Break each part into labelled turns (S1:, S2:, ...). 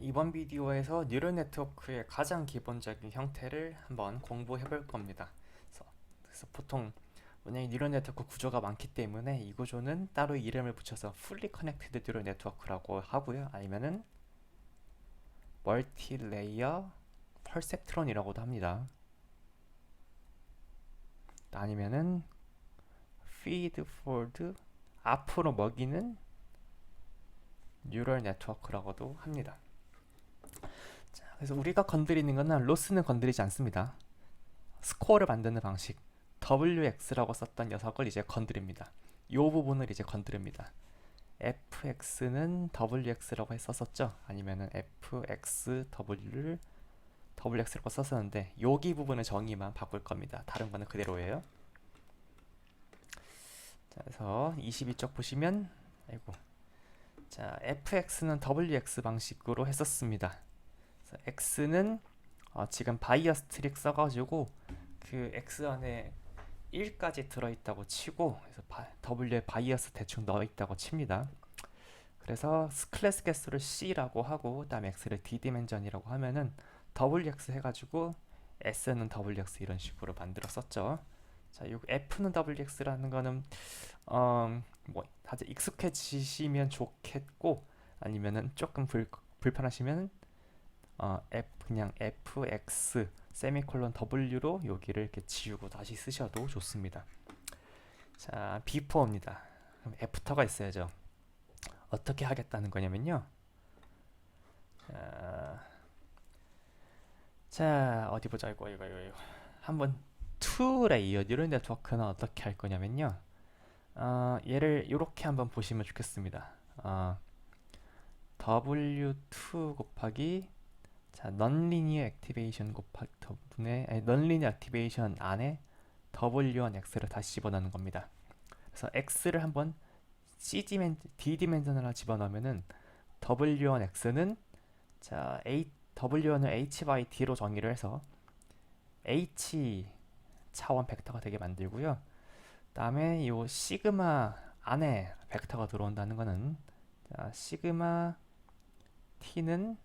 S1: 이번 비디오에서 뉴럴 네트워크의 가장 기본적인 형태를 한번 공부해 볼 겁니다. 그래서 보통 워낙 뉴럴 네트워크 구조가 많기 때문에 이 구조는 따로 이름을 붙여서 Fully Connected Neural Network라고 하고요. 아니면은 멀티레이어 퍼셉트론이라고도 합니다. 아니면은 Feed Forward 앞으로 먹이는 뉴럴 네트워크라고도 합니다. 자, 그래서 우리가 건드리는 것은 로스는 건드리지 않습니다. 스코어를 만드는 방식 WX라고 썼던 녀석을 이제 건드립니다. 이 부분을 이제 건드립니다. fx는 wx라고 했었죠. 아니면은 fxw를 wx라고 썼었는데 여기 부분의 정의만 바꿀 겁니다. 다른 거는 그대로예요. 자, 그래서 22쪽 보시면 아이고. 자, fx는 wx 방식으로 했었습니다. 그래서 x는 지금 바이어스 트릭 써가지고 그 x 안에 1까지 들어있다고 치고 그래서 W에 바이어스 대충 넣어있다고 칩니다. 그래서 클래스 개수를 C라고 하고 그다음에 X를 D디멘전이라고 하면은 WX 해가지고 S는 WX 이런 식으로 만들었었죠. 자, 요 F는 WX라는 거는 뭐 다들 익숙해지시면 좋겠고 아니면은 조금 불편하시면 그냥 fx 세미콜론 w로 여기를 이렇게 지우고 다시 쓰셔도 좋습니다. 자, before입니다. 그럼 after가 있어야죠. 어떻게 하겠다는 거냐면요. 자, 어디 보자. 이거. 한번 투 레이어 뉴럴 네트워크는 어떻게 할 거냐면요. 얘를 이렇게 한번 보시면 좋겠습니다. W2 곱하기 자, non-linear activation 곱하기 non-linear activation 안에 W1X를 다시 집어넣는 겁니다. 그래서 X를 한번 D디멘전으로 집어넣으면은 W1X는 자, W1을 H by D로 정의를 해서 H 차원 벡터가 되게 만들고요. 다음에 이 시그마 안에 벡터가 들어온다는 거는 자, 시그마 T는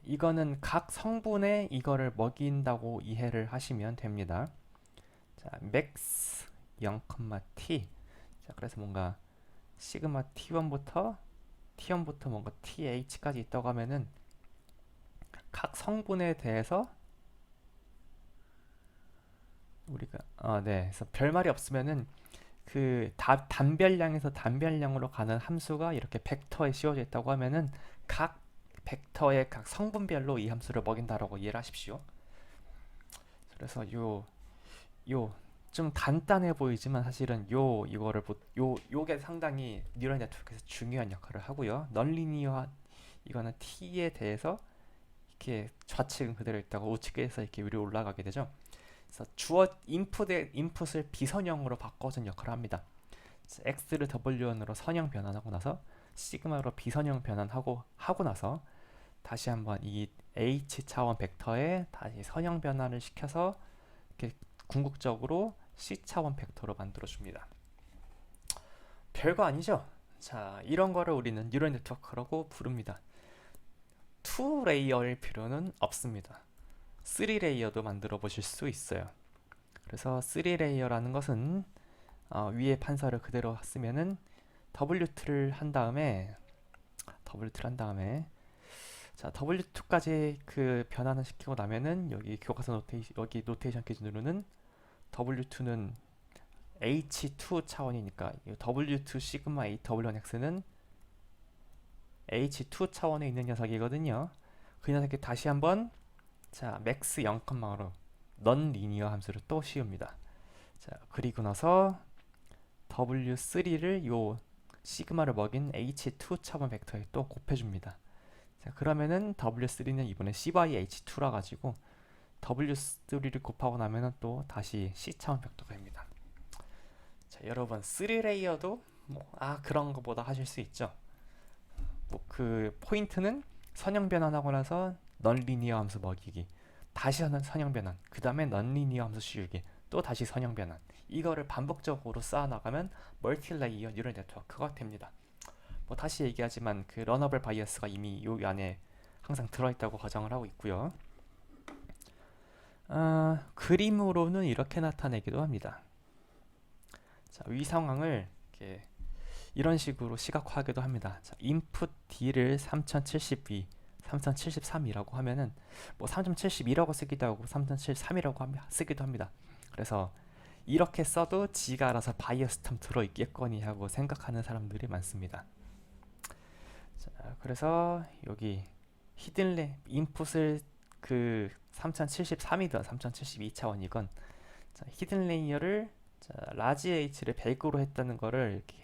S1: 이거는 각 성분에 이거를 먹인다고 이해를 하시면 됩니다. 자, max 0,t. 자, 그래서 뭔가 시그마 T1부터 뭔가 TH까지 있다고 하면은 각 성분에 대해서 우리가 네. 그래서 별말이 없으면은 그 단별량에서 단별량으로 가는 함수가 이렇게 벡터에 씌워져 있다고 하면은 각 벡터의 각 성분별로 이 함수를 먹인다라고 이해를 하십시오. 그래서 요 좀 간단해 보이지만 사실은 요게 상당히 뉴럴 네트워크에서 중요한 역할을 하고요. 넌리니어 이거는 t에 대해서 이렇게 좌측은 그대로 있다가 우측에서 이렇게 위로 올라가게 되죠. 그래서 인풋을 비선형으로 바꿔준 역할을 합니다. x를 w1으로 선형 변환하고 나서 시그마로 비선형 변환하고 나서 다시 한번 이 h 차원 벡터에 다시 선형 변환을 시켜서 이렇게 궁극적으로 c 차원 벡터로 만들어 줍니다. 별거 아니죠? 자, 이런 거를 우리는 뉴럴 네트워크라고 부릅니다. 2레이어일 필요는 없습니다. 3레이어도 만들어 보실 수 있어요. 그래서 3레이어라는 것은 위에 판서를 그대로 쓰면은 W2를 한 다음에 자, W2까지 그 변환을 시키고 나면은 여기 교과서 노테이션 기준으로는 W2는 H2 차원이니까 W2 시그마 A W1X는 H2 차원에 있는 녀석이거든요. 그 녀석이 다시 한번 자, 맥스 0,5로 넌 리니어 함수를 또 씌웁니다. 자, 그리고 나서 W3를 요 시그마를 먹인 H2 차원 벡터에 또 곱해줍니다. 자, 그러면은 W3는 이번에 C by H2라 가지고 W3를 곱하고 나면은 또 다시 C 차원 벡터가 됩니다. 자, 여러분 3레이어도 그런 거보다 하실 수 있죠. 그 포인트는 선형 변환하고 나서 넌리니어 함수 먹이기, 다시 하는 선형 변환, 그 다음에 넌리니어 함수 씌우기, 또 다시 선형 변환. 이거를 반복적으로 쌓아 나가면 멀티레이어 뉴럴 네트워크가 됩니다. 뭐 다시 얘기하지만 그 러너블 바이어스가 이미 요 안에 항상 들어있다고 가정을 하고 있고요. 그림으로는 이렇게 나타내기도 합니다. 자, 위 상황을 이렇게 이런 식으로 시각화하기도 합니다. 자, input D를 3072, 3073이라고 하면은 뭐 3072라고 쓰기도 하고 3073이라고 쓰기도 합니다. 그래서 이렇게 써도 지가 알아서 바이어스 텀 들어있겠거니 하고 생각하는 사람들이 많습니다. 자, 그래서 여기 히든레 인풋을 그 3073이든 3072차원이건 히든 레이어를 라지 H를 100으로 했다는 거를 이렇게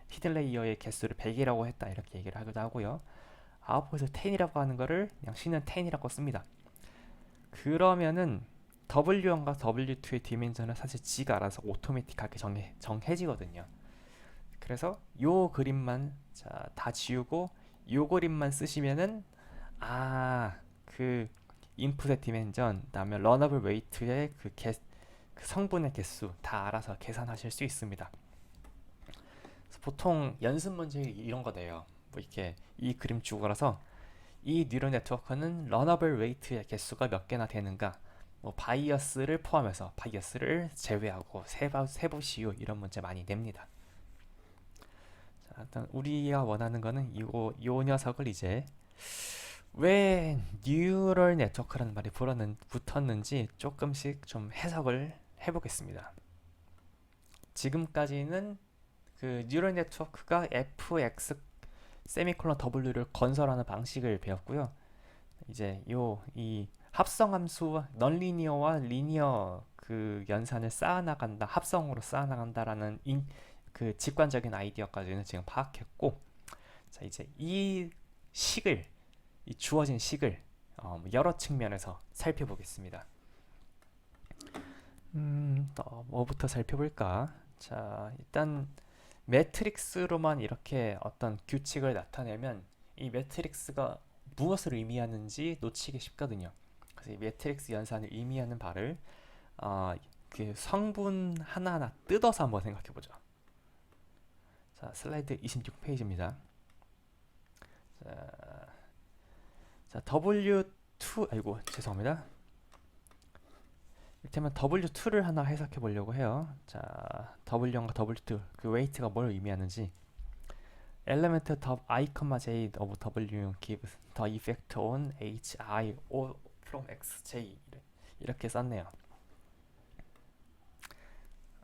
S1: 히든 레이어의 개수를 100이라고 했다 이렇게 얘기를 하기도 하고요. 아웃풋을 10이라고 하는 거를 그냥 C는 10이라고 씁니다. 그러면은 W1과 W2의 디멘전은 사실 G가 알아서 오토매틱하게 정해지거든요. 그래서 요 그림만 다 지우고 요 그림만 쓰시면은 그 인풋의 디멘전, 그다음에 러너블 웨이트의 그 성분의 개수 다 알아서 계산하실 수 있습니다. 보통 연습 문제 이런 거 내요. 뭐 이렇게 이 그림 주고라서 이 뉴럴 네트워크는 러너블 웨이트의 개수가 몇 개나 되는가, 뭐 바이어스를 포함해서 바이어스를 제외하고 세보시오 이런 문제 많이 냅니다. 자, 일단 우리가 원하는 거는 요 녀석을 이제 왜 뉴럴 네트워크라는 말이 붙었는지 조금씩 좀 해석을 해보겠습니다. 지금까지는 그 뉴럴 네트워크가 fx 세미콜론 w를 건설하는 방식을 배웠고요. 이제 이 합성함수 넌리니어와 리니어 그 연산을 쌓아나간다, 합성으로 쌓아나간다라는 그 직관적인 아이디어까지는 지금 파악했고, 자 이제 이 주어진 식을 여러 측면에서 살펴보겠습니다. 뭐부터 살펴볼까? 자, 일단 매트릭스로만 이렇게 어떤 규칙을 나타내면 이 매트릭스가 무엇을 의미하는지 놓치기 쉽거든요. 그래서 이 매트릭스 연산을 의미하는 바를 그 성분 하나하나 뜯어서 한번 생각해보죠. 자, 슬라이드 26페이지입니다. 자, W2, 아이고 죄송합니다. 이를테면 W2를 하나 해석해 보려고 해요. 자, W1과 W2 그 웨이트가 뭘 의미하는지 element I, j of W gives the effect on H, I from X, J 이렇게 썼네요.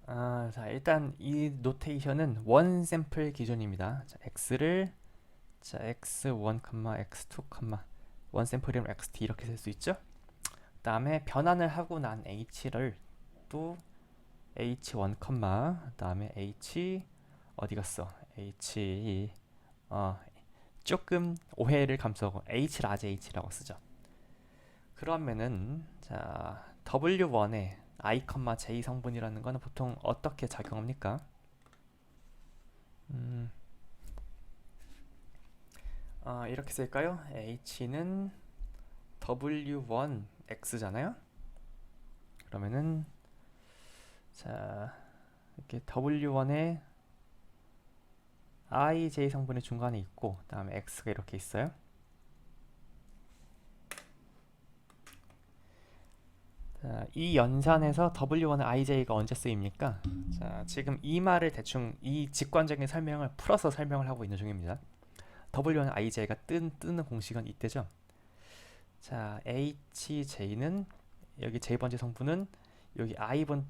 S1: 자, 일단 이 노테이션은 원 샘플 기준입니다. 자, X를 X1, X2, 원 샘플이면 XT 이렇게 쓸 수 있죠. 그 다음에 변환을 하고 난 H를 또 H1, 그 다음에 H 어디 갔어? H 조금 오해를 감수하고 H 라지 H라고 쓰죠. 그러면은 자 W1에 I, J 성분이라는 거는 보통 어떻게 작용합니까? 이렇게 쓸까요? H는 W1 X잖아요. 그러면은 자 이렇게 W1에 I, J 성분이 중간에 있고 그 다음에 X가 이렇게 있어요. 자, 이 연산에서 W1의 IJ가 언제 쓰입니까? 자, 지금 이 말을 대충 이 직관적인 설명을 풀어서 설명을 하고 있는 중입니다. W1의 IJ가 뜨는 공식은 이때죠. 자, HJ는 여기 J번째 성분은 여기 I번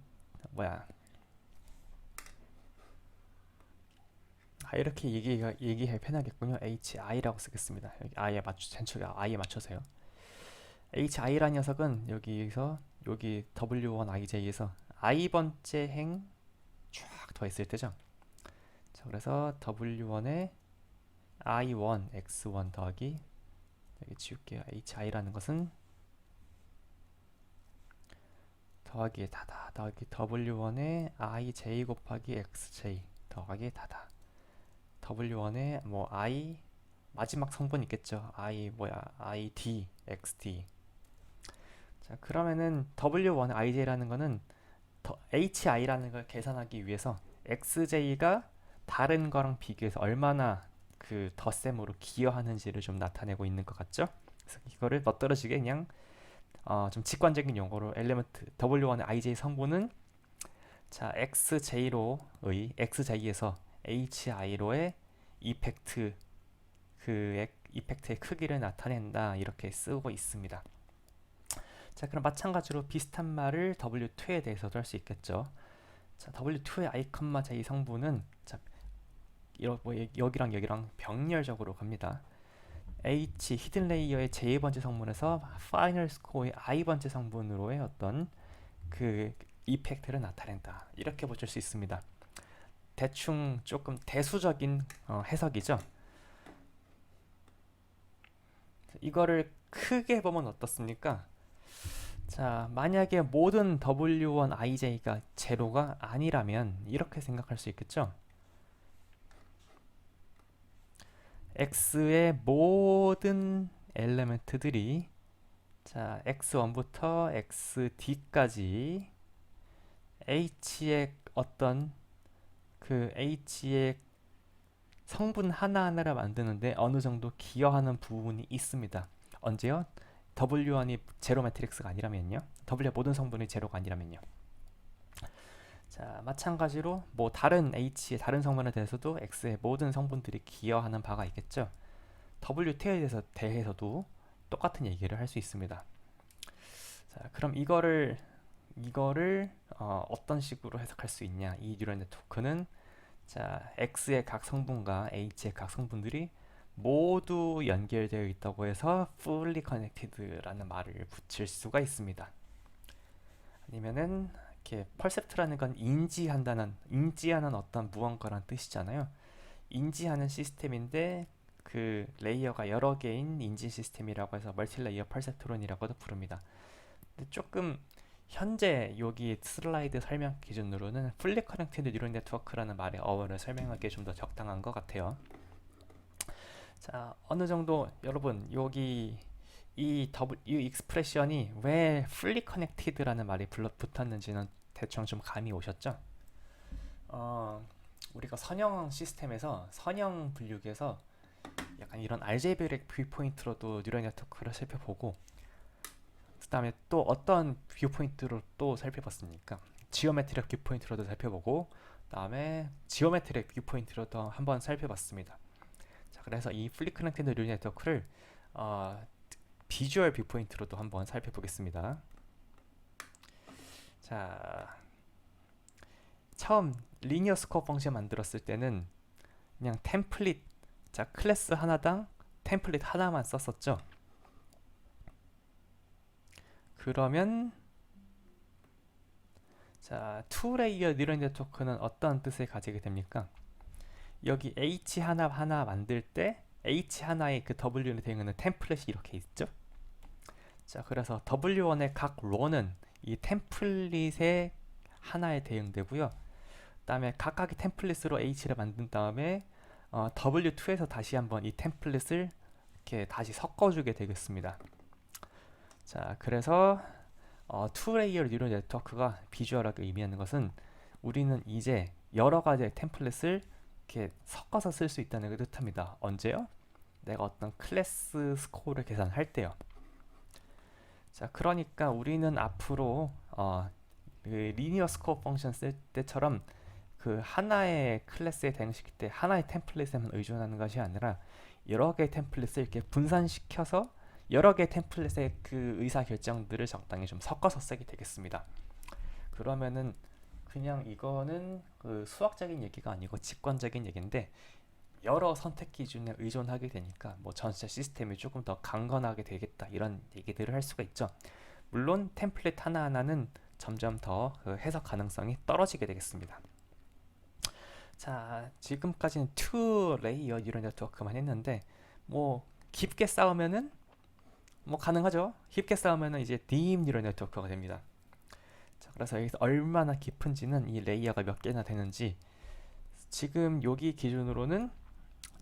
S1: 이렇게 얘기해 편하겠군요. HI라고 쓰겠습니다. 여기 I에 맞춰서요. HI라는 녀석은 여기서 여기 W1IJ에서 I번째 행 쫙 더했을 때죠. 자, 그래서 W1에 I1, X1 더하기 여기 지울게요. HI라는 것은 더하기에 다다 더하기 W1에 IJ 곱하기 XJ 더하기 다다. W1에 뭐 I 마지막 성분 있겠죠. ID, XD. 자, 그러면은 W1 IJ라는 거는 HI라는 걸 계산하기 위해서 XJ가 다른 거랑 비교해서 얼마나 그 덧셈으로 기여하는지를 좀 나타내고 있는 것 같죠? 그래서 이거를 멋들어지게 그냥 좀 직관적인 용어로 엘리먼트 W1의 ij 성분은 자 xj로의 xj에서 hi로의 이펙트 이펙트의 크기를 나타낸다 이렇게 쓰고 있습니다. 자 그럼 마찬가지로 비슷한 말을 W2에 대해서도 할 수 있겠죠. 자 W2의 i, j 성분은 자 뭐 여기랑 여기랑 병렬적으로 갑니다. H 히든 레이어의 j 번째 성분에서 파이널 스코어의 i번째 성분으로의 어떤 그 이펙트를 나타낸다 이렇게 보실 수 있습니다. 대충 조금 대수적인 해석이죠. 이거를 크게 보면 어떻습니까? 자 만약에 모든 W1 IJ가 제로가 아니라면 이렇게 생각할 수 있겠죠. X의 모든 엘리멘트들이 자 X1부터 XD까지 H의 어떤 그 H의 성분 하나하나를 만드는데 어느 정도 기여하는 부분이 있습니다. 언제요? W1이 제로 매트릭스가 아니라면요. W의 모든 성분이 제로가 아니라면요. 자 마찬가지로 뭐 다른 H의 다른 성분에 대해서도 X의 모든 성분들이 기여하는 바가 있겠죠. WT에 대해서도 똑같은 얘기를 할 수 있습니다. 자 그럼 이거를 어떤 식으로 해석할 수 있냐? 이 뉴럴 네트워크는 자 X의 각 성분과 H의 각 성분들이 모두 연결되어 있다고 해서 fully connected라는 말을 붙일 수가 있습니다. 아니면은 이렇게 percept라는 건 인지하는 어떤 무언가란 뜻이잖아요. 인지하는 시스템인데 그 레이어가 여러 개인 인지 시스템이라고 해서 멀티레이어 퍼셉트론이라고도 부릅니다. 근데 조금 현재 여기 슬라이드 설명 기준으로는 fully connected neural network라는 말의 어원을 설명하기에 좀 더 적당한 것 같아요. 자 어느 정도 여러분 여기 이 익스프레션이 왜 fully connected라는 말이 붙었는지는 대충 좀 감이 오셨죠? 우리가 선형 시스템에서 선형 분류기에서 약간 이런 알제브릭 뷰포인트로도 뉴럴 네트워크를 살펴보고 그 다음에 또 어떤 뷰포인트로 또 살펴봤습니까? 지오메트릭 뷰포인트로도 살펴보고 그 다음에 지오메트릭 뷰포인트로도 한번 살펴봤습니다. 자, 그래서 이 fully connected neural 네트워크를 비주얼 뷰포인트로도 한번 살펴보겠습니다. 자, 처음 리니어 스코어 펑션 만들었을 때는 그냥 템플릿, 자 클래스 하나당 템플릿 하나만 썼었죠. 그러면 자, 투레이어 뉴럴 네트워크는 어떤 뜻을 가지게 됩니까? 여기 H 하나 만들 때 H 하나의 그 W에 대응하는 템플릿이 이렇게 있죠. 자, 그래서 W1의 각 로는 이 템플릿의 하나에 대응되고요. 그다음에 각각의 템플릿으로 H를 만든 다음에 W2에서 다시 한번 이 템플릿을 이렇게 다시 섞어주게 되겠습니다. 자, 그래서 투레이어 뉴럴 네트워크가 비주얼하게 의미하는 것은 우리는 이제 여러 가지의 템플릿을 이렇게 섞어서 쓸 수 있다는 걸 뜻합니다. 언제요? 내가 어떤 클래스 스코어를 계산할 때요. 자, 그러니까 우리는 앞으로 그 리니어 스코어 펑션 쓸 때처럼 그 하나의 클래스에 대응시킬 때 하나의 템플릿에만 의존하는 것이 아니라 여러 개의 템플릿을 이렇게 분산시켜서 여러 개의 템플릿의 그 의사 결정들을 적당히 좀 섞어서 쓰게 되겠습니다. 그러면은 그냥 이거는 그 수학적인 얘기가 아니고 직관적인 얘기인데 여러 선택 기준에 의존하게 되니까 뭐 전체 시스템이 조금 더 강건하게 되겠다 이런 얘기들을 할 수가 있죠. 물론 템플릿 하나하나는 점점 더 그 해석 가능성이 떨어지게 되겠습니다. 자, 지금까지는 투 레이어 뉴럴 네트워크만 했는데 뭐 깊게 싸우면은 뭐 가능하죠. 깊게 싸우면은 이제 딥 뉴럴 네트워크가 됩니다. 자, 그래서 여기서 얼마나 깊은지는 이 레이어가 몇 개나 되는지 지금 여기 기준으로는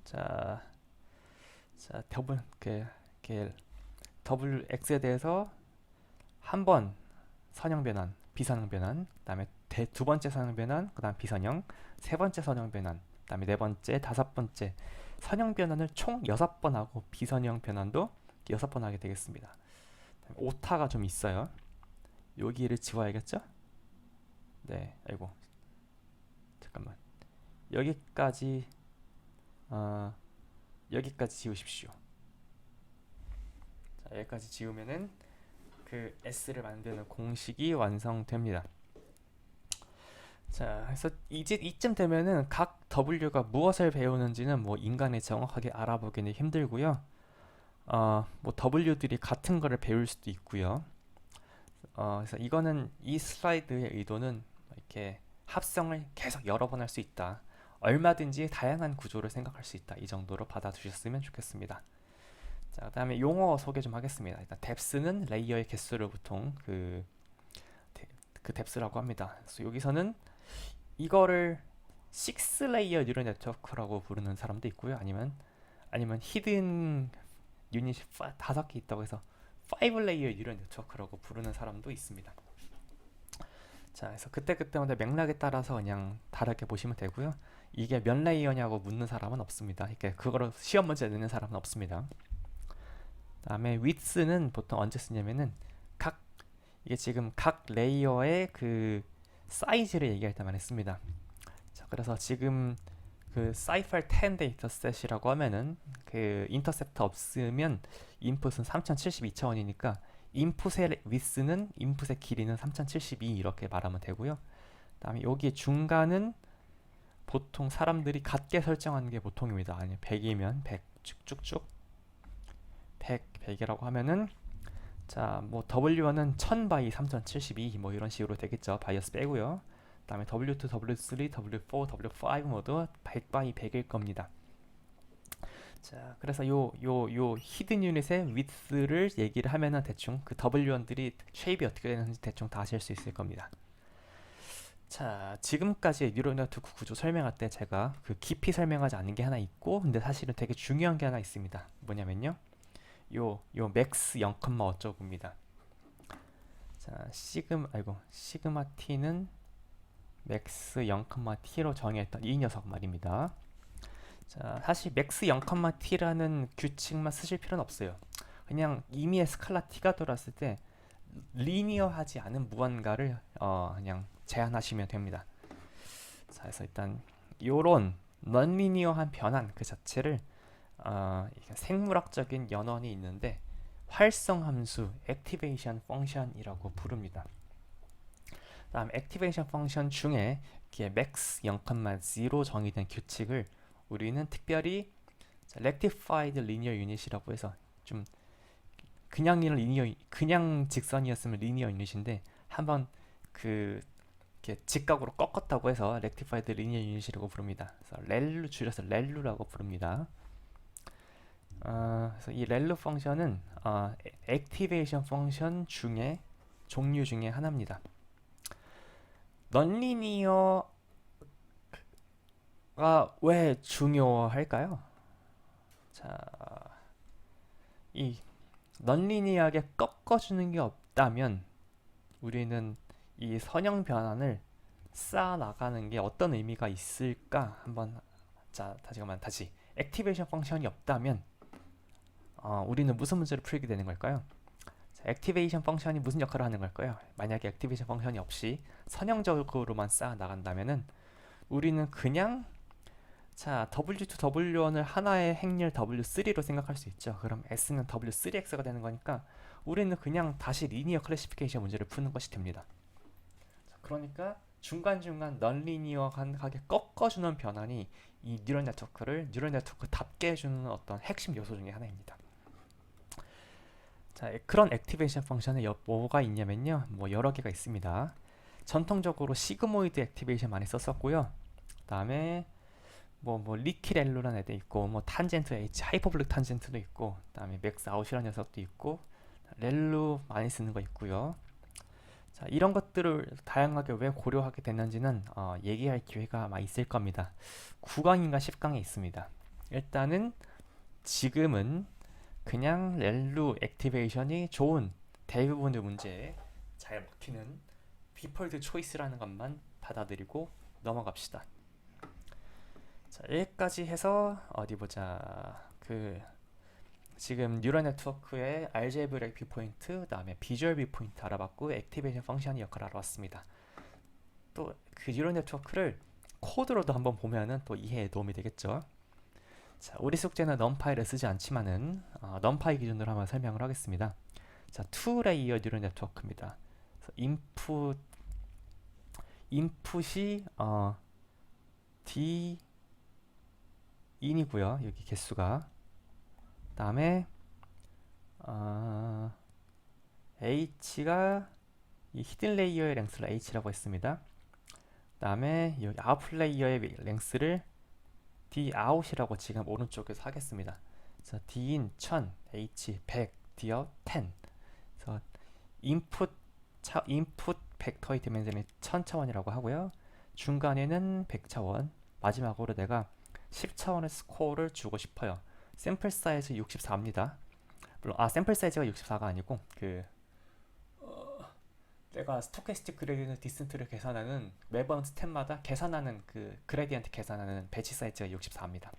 S1: 자 WX에 대해서 한 번 선형 변환, 비선형 변환, 그다음에 두 번째 선형 변환, 그다음 비선형, 세 번째 선형 변환, 그다음에 네 번째, 다섯 번째 선형 변환을 총 6번 하고 비선형 변환도 6번 하게 되겠습니다. 오타가 좀 있어요. 여기를 지워야겠죠? 네, 아이고, 잠깐만. 여기까지 여기까지 지우십시오. 자, 여기까지 지우면은 그 S를 만드는 공식이 완성됩니다. 자, 그래서 이제 이쯤 되면은 각 W가 무엇을 배우는지는 뭐 인간이 정확하게 알아보기는 힘들고요. 뭐 W들이 같은 거를 배울 수도 있고요. 그래서 이거는 이 슬라이드의 의도는 이렇게 합성을 계속 여러 번 할 수 있다. 얼마든지 다양한 구조를 생각할 수 있다. 이 정도로 받아주셨으면 좋겠습니다. 자, 그다음에 용어 소개 좀 하겠습니다. 일단 depth는 레이어의 개수를 보통 그 depth라고 합니다. 그래서 여기서는 이거를 6레이어 뉴럴 네트워크라고 부르는 사람도 있고요. 아니면 히든 유닛이 5개 있다고 해서 5레이어 뉴럴 네트워크라고 부르는 사람도 있습니다. 자, 그래서 그때그때마다 맥락에 따라서 그냥 다르게 보시면 되고요. 이게 몇 레이어냐고 묻는 사람은 없습니다. 그러니까 그거로 시험 문제 내는 사람은 없습니다. 다음에 width는 보통 언제 쓰냐면은 이게 지금 각 레이어의 그 사이즈를 얘기할 때만 했습니다. 자, 그래서 지금 그 사이팔 10 데이터셋이라고 하면은 그 인터셉터 없으면 인풋은 3072차원이니까 인풋의 width는 인풋의 길이는 3072 이렇게 말하면 되고요. 그다음에 여기 중간은 보통 사람들이 같게 설정하는 게 보통입니다. 아니 100이면 100 쭉쭉쭉 100이라고 하면은 자, 뭐 W1은 1000 바이 3072 뭐 이런 식으로 되겠죠. 바이어스 빼고요. 그다음에 W2, W3, W4, W5 모두 100 바이 100일 겁니다. 자, 그래서 요 히든 유닛의 width를 얘기를 하면은 대충 그 W1들이 쉐입이 어떻게 되는지 대충 다 아실 수 있을 겁니다. 자, 지금까지 뉴럴 네트워크 구조 설명할 때 제가 그 깊이 설명하지 않은 게 하나 있고, 근데 사실은 되게 중요한 게 하나 있습니다. 뭐냐면요, 요 맥스 0, 어쩌고입니다. 자, 시그마 t는 맥스 0, t로 정의했던 이 녀석 말입니다. 자, 사실 맥스 0, t라는 규칙만 쓰실 필요는 없어요. 그냥 임의의 스칼라 t가 돌았을 때 리니어하지 않은 무언가를 그냥 제한하시면 됩니다. 자, 그래서 일단 요런 넌리니어한 변환 그 자체를 생물학적인 연원이 있는데 활성함수 액티베이션 펑션이라고 부릅니다. 다음 액티베이션 펑션 중에 max 0,0 정의된 규칙을 우리는 특별히 rectified linear unit이라고 해서 좀 그냥 직선이었으면 리니어 유닛인데 한번 그 이렇게 직각으로 꺾었다고 해서 rectified linear unit이라고 부릅니다. 그래서 렐루 줄여서 렐루라고 부릅니다. 그래서 이 렐루 펑션은 액티베이션 펑션 중에 종류 중에 하나입니다. 넌리니어가 왜 중요할까요? 자, 이 넌리니어하게 꺾어주는 게 없다면 우리는 이 선형 변환을 쌓아 나가는 게 어떤 의미가 있을까? 한번 다시 액티베이션 펑션이 없다면 우리는 무슨 문제를 풀게 되는 걸까요? 액티베이션 펑션이 무슨 역할을 하는 걸까요? 만약에 액티베이션 펑션이 없이 선형적으로만 쌓아 나간다면은 우리는 그냥 W2, W1을 하나의 행렬 W3로 생각할 수 있죠. 그럼 S는 W3X가 되는 거니까 우리는 그냥 다시 리니어 클래시피케이션 문제를 푸는 것이 됩니다. 그러니까 중간중간 넌리니어하게 꺾어주는 변환이 이 뉴럴 네트워크를 뉴럴 네트워크답게 해주는 어떤 핵심 요소 중에 하나입니다. 자, 그런 액티베이션 펑션에 뭐가 있냐면요, 뭐 여러 개가 있습니다. 전통적으로 시그모이드 액티베이션 많이 썼었고요. 그다음에 뭐 리키렐루라는 애도 있고, 뭐 탄젠트 H, 하이퍼블릭 탄젠트도 있고, 그다음에 맥스 아웃이라는 녀석도 있고, 렐루 많이 쓰는 거 있고요. 자, 이런 것들을 다양하게 왜 고려하게 됐는지는 얘기할 기회가 아마 있을 겁니다. 9강인가 10강에 있습니다. 일단은 지금은 그냥 렐루 액티베이션이 좋은 대부분의 문제에 잘 먹히는 디폴트 초이스라는 것만 받아들이고 넘어갑시다. 자, 여기까지 해서 어디 보자. 그 지금 뉴럴 네트워크의 알제브레이크 뷰포인트, 그다음에 비주얼 뷰포인트 알아봤고 액티베이션 펑션의 역할을 알아봤습니다. 또 그 뉴럴 네트워크를 코드로도 한번 보면은 또 이해에 도움이 되겠죠. 자, 우리 숙제는 넘파이를 쓰지 않지만은 넘파이 기준으로 한번 설명을 하겠습니다. 자, 투 레이어 뉴럴 네트워크입니다. 그래서 인풋이 d 인이고요. 여기 개수가. 그다음에 h가 이 히든 레이어의 랭스를 h라고 했습니다. 그다음에 여기 아웃 레이어의 랭스를 d out이라고 지금 오른쪽에서 하겠습니다. 그래서 d in 1000, h 100, d out 10. 그래서 인풋 벡터의 디멘전이 1000차원이라고 하고요. 중간에는 100차원, 마지막으로 내가 10차원의 스코어를 주고 싶어요. 샘플 사이즈 64입니다. 물론 샘플 사이즈가 64가 아니고 내가 스토캐스틱 그레디언트 디센트를 계산하는 매번 스텝마다 계산하는 그 그레디언트 계산하는 배치 사이즈가 64입니다.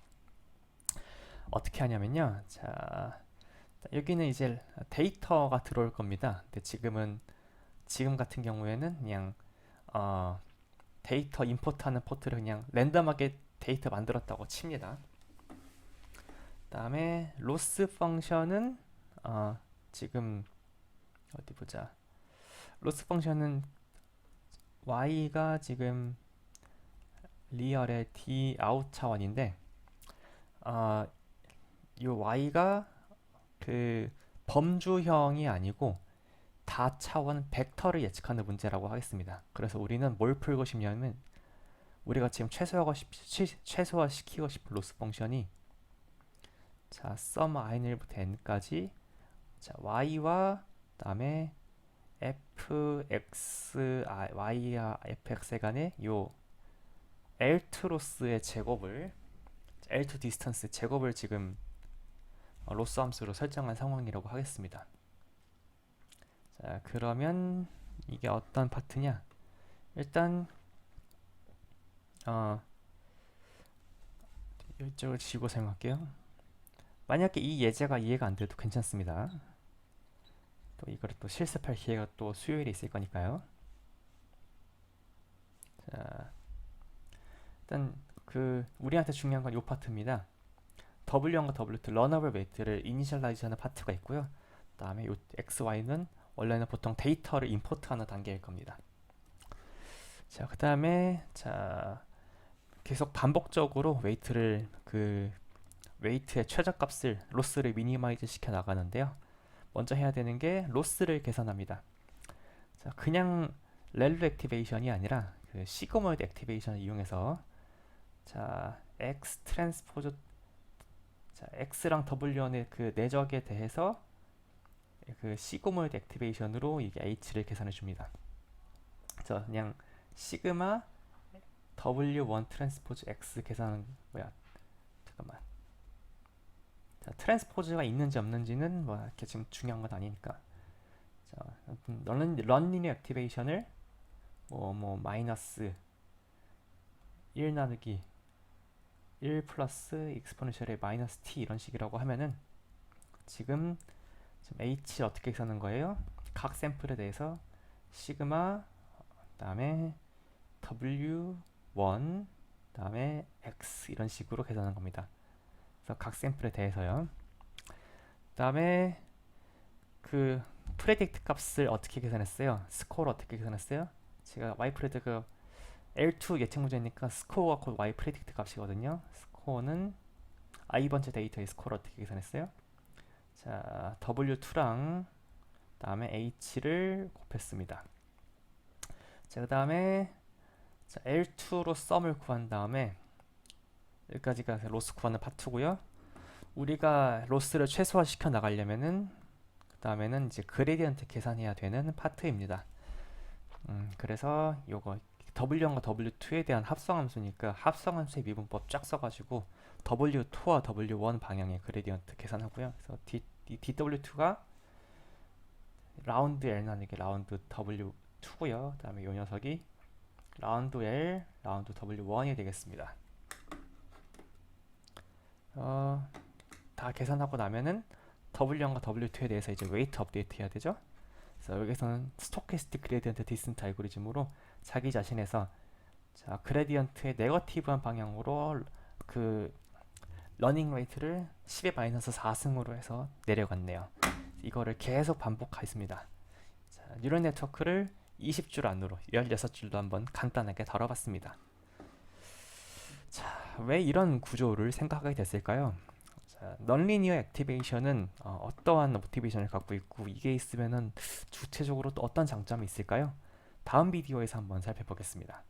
S1: 어떻게 하냐면요. 자, 여기는 이제 데이터가 들어올 겁니다. 근데 지금 같은 경우에는 그냥 데이터 임포트하는 포트를 그냥 랜덤하게 데이터 만들었다고 칩니다. 그다음에 로스 펑션은 지금 어디 보자. 로스 펑션은 y가 지금 리얼의 d 아웃 차원인데 이 y가 그 범주형이 아니고 다차원 벡터를 예측하는 문제라고 하겠습니다. 그래서 우리는 뭘 풀고 싶냐면 우리가 지금 최소화시키고 싶은 로스 펑션이 자, sum i1부터 n까지 자, y와 그다음에 y와 fx에 간의 요 L2 로스의 제곱을 L2 디스턴스 제곱을 지금 로스 함수로 설정한 상황이라고 하겠습니다. 자, 그러면 이게 어떤 파트냐? 일단 이쪽을 지우고 사용할게요. 만약에 이 예제가 이해가 안 돼도 괜찮습니다. 또 이거를 또 실습할 기회가 또 수요일에 있을 거니까요. 자, 일단 우리한테 중요한 건 이 파트입니다. W1과 W2 러너블 웨이트를 이니셜라이즈하는 파트가 있고요. 그다음에 이 X, Y는 원래는 보통 데이터를 임포트하는 단계일 겁니다. 자, 그다음에 자 계속 반복적으로 웨이트의 최저값을 로스를 미니마이즈 시켜 나가는데요. 먼저 해야 되는 게 로스를 계산합니다. 자, 그냥 렐루 액티베이션이 아니라 그 시그모이드 액티베이션을 이용해서 자, X 트랜스포즈 자, X랑 W의 그 내적에 대해서 그 시그모이드 액티베이션으로 이게 H를 계산해 줍니다. 그래서 그냥 시그마 W1 트랜스포즈 X 계산은 잠깐만. 자, 트랜스포즈가 있는지 없는지는 뭐 이렇게 지금 중요한 건 아니니까. 자, 런 리니어 액티베이션을 마이너스 1 나누기 1 플러스 익스포넨셜의 마이너스 t 이런 식이라고 하면은 지금 h를 어떻게 계산하는 거예요? 각 샘플에 대해서 시그마 그다음에 w1 그다음에 x 이런 식으로 계산하는 겁니다. 그래서 각 샘플에 대해서요. 그다음에 그 프레딕트 값을 어떻게 계산했어요? 스코어를 어떻게 계산했어요? 제가 y 프레딕트 L2 예측 문제니까 스코어가 곧 y 프레딕트 값이거든요. 스코어는 i번째 데이터의 스코어를 어떻게 계산했어요? 자, W2랑 그다음에 H를 곱했습니다. 자, 그다음에 L2로 썸을 구한 다음에 여기까지가 로스 구하는 파트고요. 우리가 로스를 최소화시켜 나가려면은 그다음에는 이제 그레디언트 계산해야 되는 파트입니다. 그래서 요거 W1과 W2에 대한 합성함수니까 합성함수의 미분법 쫙 써가지고 W2와 W1 방향의 그레디언트 계산하고요. 그래서 DW2가 라운드 L 나누기 라운드 W2고요. 그 다음에 이 녀석이 라운드 L, 라운드 W1이 되겠습니다. 다 계산하고 나면은 W1과 W2에 대해서 이제 웨이트 업데이트 해야 되죠. 그래서 여기서는 스토캐스틱 그레디언트 디센트 알고리즘으로 자기 자신에서 자 그레디언트의 네거티브한 방향으로 그 러닝 레이트를 10의 마이너스 4승으로 해서 내려갔네요. 이거를 계속 반복했습니다. 자, 뉴럴 네트워크를 20줄 안으로 16줄도 한번 간단하게 다뤄봤습니다. 자, 왜 이런 구조를 생각하게 됐을까요? 자, 넌리니어 액티베이션은 어떠한 모티베이션을 갖고 있고 이게 있으면은 주체적으로 또 어떤 장점이 있을까요? 다음 비디오에서 한번 살펴보겠습니다.